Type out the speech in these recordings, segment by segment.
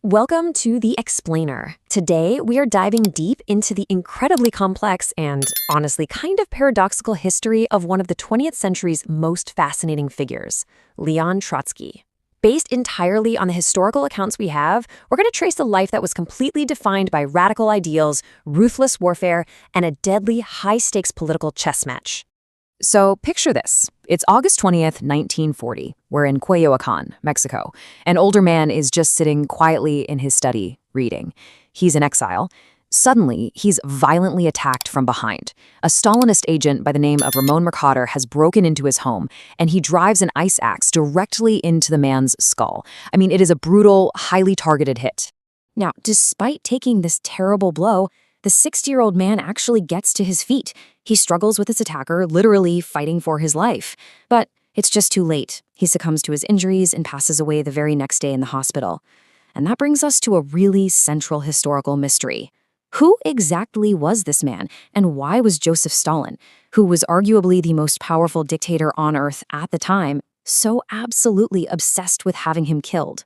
Welcome to The Explainer. Today, we are diving deep into the incredibly complex and, honestly, kind of paradoxical history of one of the 20th century's most fascinating figures, Leon Trotsky. Based entirely on the historical accounts we have, we're going to trace a life that was completely defined by radical ideals, ruthless warfare, and a deadly, high-stakes political chess match. So picture this. It's August 20th, 1940. We're in Coyoacan, Mexico. An older man is just sitting quietly in his study, reading. He's in exile. Suddenly, he's violently attacked from behind. A Stalinist agent by the name of Ramon Mercader has broken into his home, and he drives an ice axe directly into the man's skull. It is a brutal, highly targeted hit. Now, despite taking this terrible blow, the 60-year-old man actually gets to his feet. He struggles with his attacker, literally fighting for his life. But it's just too late. He succumbs to his injuries and passes away the very next day in the hospital. And that brings us to a really central historical mystery. Who exactly was this man, and why was Joseph Stalin, who was arguably the most powerful dictator on Earth at the time, so absolutely obsessed with having him killed?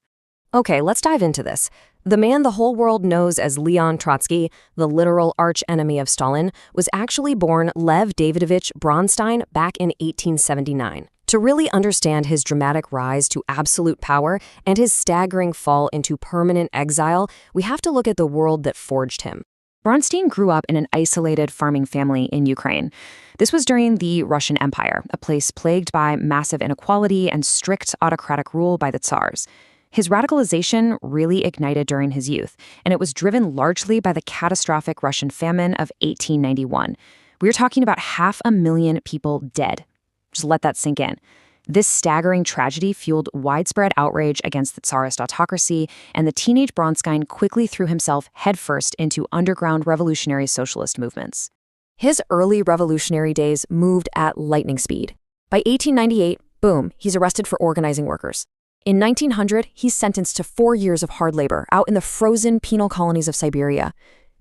Okay, let's dive into this. The man the whole world knows as Leon Trotsky, the literal arch-enemy of Stalin, was actually born Lev Davidovich Bronstein back in 1879. To really understand his dramatic rise to absolute power and his staggering fall into permanent exile, we have to look at the world that forged him. Bronstein grew up in an isolated farming family in Ukraine. This was during the Russian Empire, a place plagued by massive inequality and strict autocratic rule by the Tsars. His radicalization really ignited during his youth, and it was driven largely by the catastrophic Russian famine of 1891. We're talking about 500,000 people dead. Just let that sink in. This staggering tragedy fueled widespread outrage against the Tsarist autocracy, and the teenage Bronstein quickly threw himself headfirst into underground revolutionary socialist movements. His early revolutionary days moved at lightning speed. By 1898, boom, he's arrested for organizing workers. In 1900, he's sentenced to 4 years of hard labor out in the frozen penal colonies of Siberia.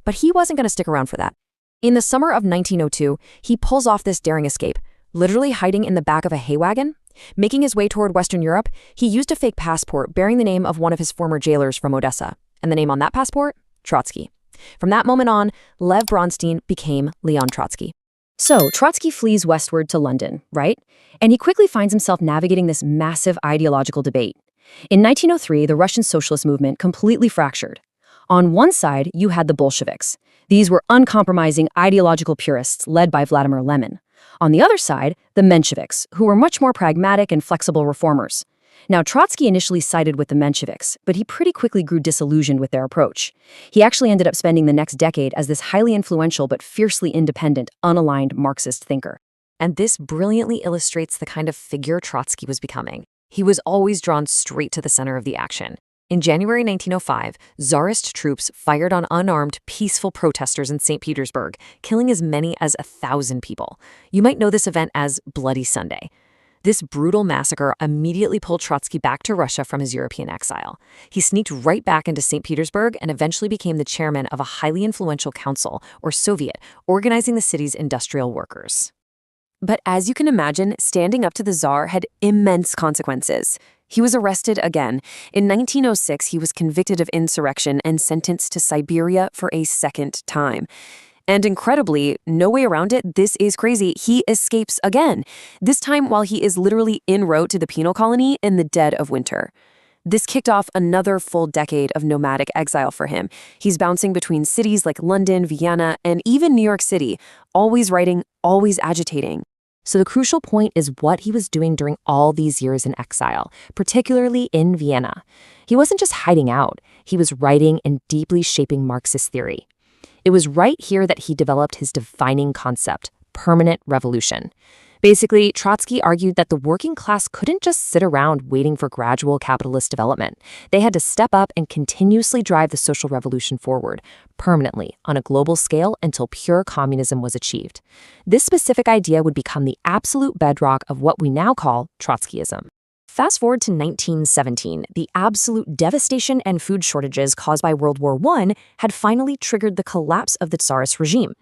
But he wasn't going to stick around for that. In the summer of 1902, he pulls off this daring escape, literally hiding in the back of a hay wagon. Making his way toward Western Europe, he used a fake passport bearing the name of one of his former jailers from Odessa. And the name on that passport? Trotsky. From that moment on, Lev Bronstein became Leon Trotsky. So, Trotsky flees westward to London, right? And he quickly finds himself navigating this massive ideological debate. In 1903, the Russian socialist movement completely fractured. On one side, you had the Bolsheviks. These were uncompromising ideological purists led by Vladimir Lenin. On the other side, the Mensheviks, who were much more pragmatic and flexible reformers. Now, Trotsky initially sided with the Mensheviks, but he pretty quickly grew disillusioned with their approach. He actually ended up spending the next decade as this highly influential but fiercely independent, unaligned Marxist thinker. And this brilliantly illustrates the kind of figure Trotsky was becoming. He was always drawn straight to the center of the action. In January 1905, Tsarist troops fired on unarmed, peaceful protesters in St. Petersburg, killing as many as 1,000 people. You might know this event as Bloody Sunday. This brutal massacre immediately pulled Trotsky back to Russia from his European exile. He sneaked right back into St. Petersburg and eventually became the chairman of a highly influential council, or Soviet, organizing the city's industrial workers. But as you can imagine, standing up to the Tsar had immense consequences. He was arrested again. In 1906, he was convicted of insurrection and sentenced to Siberia for a second time. And incredibly, no way around it, this is crazy, he escapes again, this time while he is literally en route to the penal colony in the dead of winter. This kicked off another full decade of nomadic exile for him. He's bouncing between cities like London, Vienna, and even New York City, always writing, always agitating. So the crucial point is what he was doing during all these years in exile, particularly in Vienna. He wasn't just hiding out, he was writing and deeply shaping Marxist theory. It was right here that he developed his defining concept, permanent revolution. Basically, Trotsky argued that the working class couldn't just sit around waiting for gradual capitalist development. They had to step up and continuously drive the social revolution forward, permanently, on a global scale until pure communism was achieved. This specific idea would become the absolute bedrock of what we now call Trotskyism. Fast forward to 1917, the absolute devastation and food shortages caused by World War I had finally triggered the collapse of the Tsarist regime.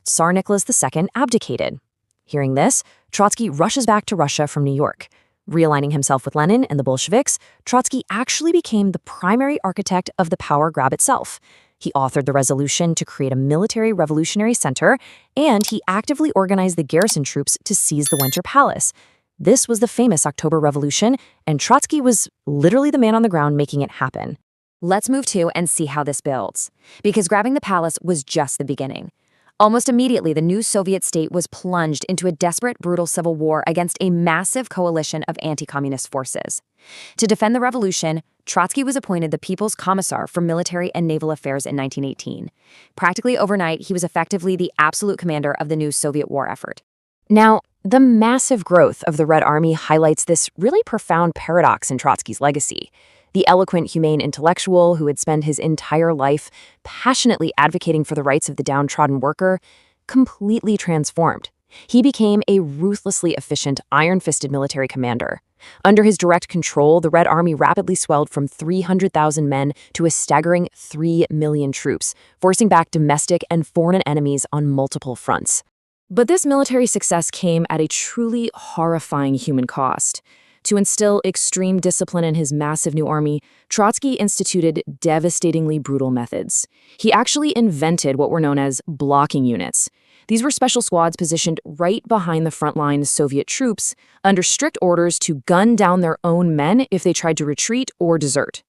Tsar Nicholas II abdicated. Hearing this, Trotsky rushes back to Russia from New York. Realigning himself with Lenin and the Bolsheviks, Trotsky actually became the primary architect of the power grab itself. He authored the resolution to create a military revolutionary center, and he actively organized the garrison troops to seize the Winter Palace. This was the famous October Revolution, and Trotsky was literally the man on the ground making it happen. Let's move to and see how this builds. Because grabbing the palace was just the beginning. Almost immediately, the new Soviet state was plunged into a desperate, brutal civil war against a massive coalition of anti-communist forces. To defend the revolution, Trotsky was appointed the People's Commissar for Military and Naval Affairs in 1918. Practically overnight, he was effectively the absolute commander of the new Soviet war effort. Now, the massive growth of the Red Army highlights this really profound paradox in Trotsky's legacy. The eloquent, humane intellectual who had spent his entire life passionately advocating for the rights of the downtrodden worker, completely transformed. He became a ruthlessly efficient, iron-fisted military commander. Under his direct control, the Red Army rapidly swelled from 300,000 men to a staggering 3 million troops, forcing back domestic and foreign enemies on multiple fronts. But this military success came at a truly horrifying human cost. To instill extreme discipline in his massive new army, Trotsky instituted devastatingly brutal methods. He actually invented what were known as blocking units. These were special squads positioned right behind the frontline Soviet troops, under strict orders to gun down their own men if they tried to retreat or desert.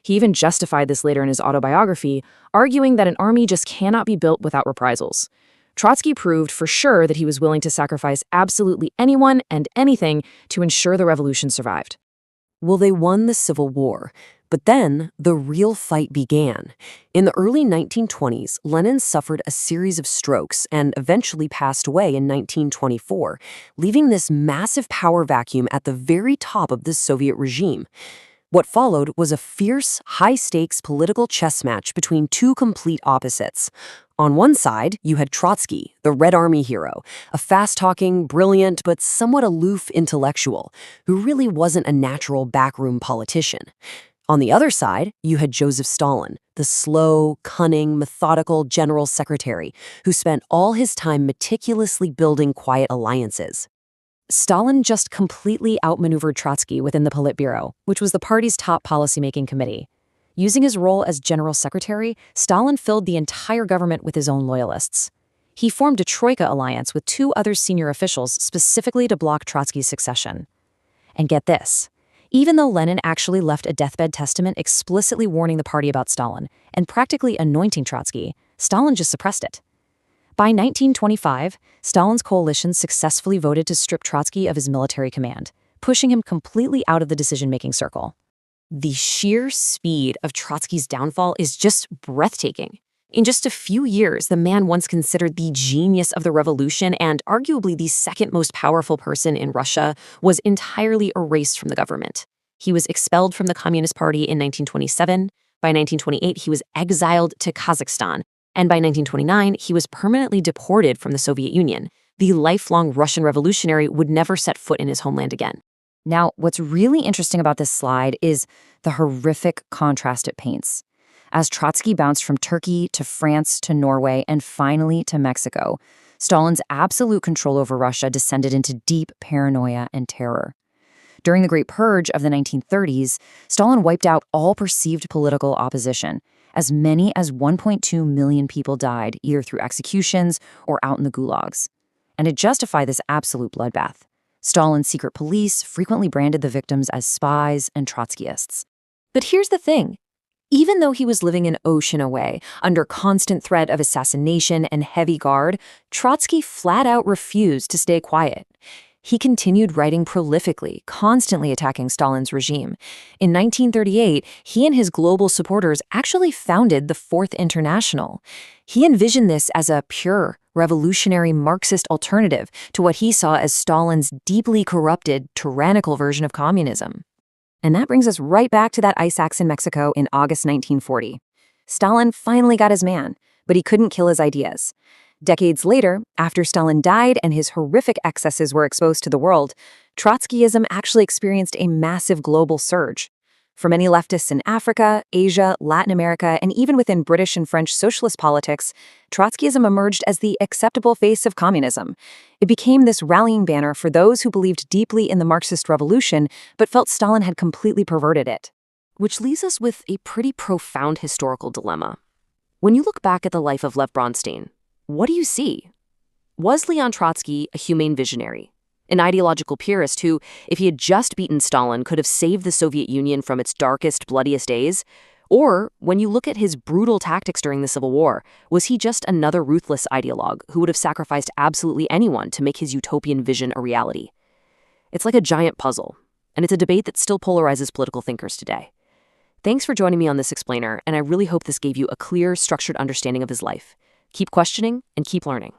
He even justified this later in his autobiography, arguing that an army just cannot be built without reprisals. Trotsky proved for sure that he was willing to sacrifice absolutely anyone and anything to ensure the revolution survived. Well, they won the Civil War, but then the real fight began. In the early 1920s, Lenin suffered a series of strokes and eventually passed away in 1924, leaving this massive power vacuum at the very top of the Soviet regime. What followed was a fierce, high-stakes political chess match between two complete opposites. On one side, you had Trotsky, the Red Army hero, a fast-talking, brilliant, but somewhat aloof intellectual who really wasn't a natural backroom politician. On the other side, you had Joseph Stalin, the slow, cunning, methodical general secretary who spent all his time meticulously building quiet alliances. Stalin just completely outmaneuvered Trotsky within the Politburo, which was the party's top policymaking committee. Using his role as general secretary, Stalin filled the entire government with his own loyalists. He formed a Troika alliance with two other senior officials specifically to block Trotsky's succession. And get this, even though Lenin actually left a deathbed testament explicitly warning the party about Stalin and practically anointing Trotsky, Stalin just suppressed it. By 1925, Stalin's coalition successfully voted to strip Trotsky of his military command, pushing him completely out of the decision-making circle. The sheer speed of Trotsky's downfall is just breathtaking. In just a few years, the man once considered the genius of the revolution and arguably the second most powerful person in Russia was entirely erased from the government. He was expelled from the Communist Party in 1927. By 1928, he was exiled to Kazakhstan. And by 1929, he was permanently deported from the Soviet Union. The lifelong Russian revolutionary would never set foot in his homeland again. Now, what's really interesting about this slide is the horrific contrast it paints. As Trotsky bounced from Turkey to France to Norway and finally to Mexico, Stalin's absolute control over Russia descended into deep paranoia and terror. During the Great Purge of the 1930s, Stalin wiped out all perceived political opposition. As many as 1.2 million people died, either through executions or out in the gulags. And to justify this absolute bloodbath, Stalin's secret police frequently branded the victims as spies and Trotskyists. But here's the thing. Even though he was living an ocean away, under constant threat of assassination and heavy guard, Trotsky flat out refused to stay quiet. He continued writing prolifically, constantly attacking Stalin's regime. In 1938, he and his global supporters actually founded the Fourth International. He envisioned this as a pure, revolutionary Marxist alternative to what he saw as Stalin's deeply corrupted, tyrannical version of communism. And that brings us right back to that ice axe in Mexico in August 1940. Stalin finally got his man, but he couldn't kill his ideas. Decades later, after Stalin died and his horrific excesses were exposed to the world, Trotskyism actually experienced a massive global surge. For many leftists in Africa, Asia, Latin America, and even within British and French socialist politics, Trotskyism emerged as the acceptable face of communism. It became this rallying banner for those who believed deeply in the Marxist revolution but felt Stalin had completely perverted it. Which leaves us with a pretty profound historical dilemma. When you look back at the life of Lev Bronstein, what do you see? Was Leon Trotsky a humane visionary? An ideological purist who, if he had just beaten Stalin, could have saved the Soviet Union from its darkest, bloodiest days? Or, when you look at his brutal tactics during the Civil War, was he just another ruthless ideologue who would have sacrificed absolutely anyone to make his utopian vision a reality? It's like a giant puzzle, and it's a debate that still polarizes political thinkers today. Thanks for joining me on this explainer, and I really hope this gave you a clear, structured understanding of his life. Keep questioning and keep learning.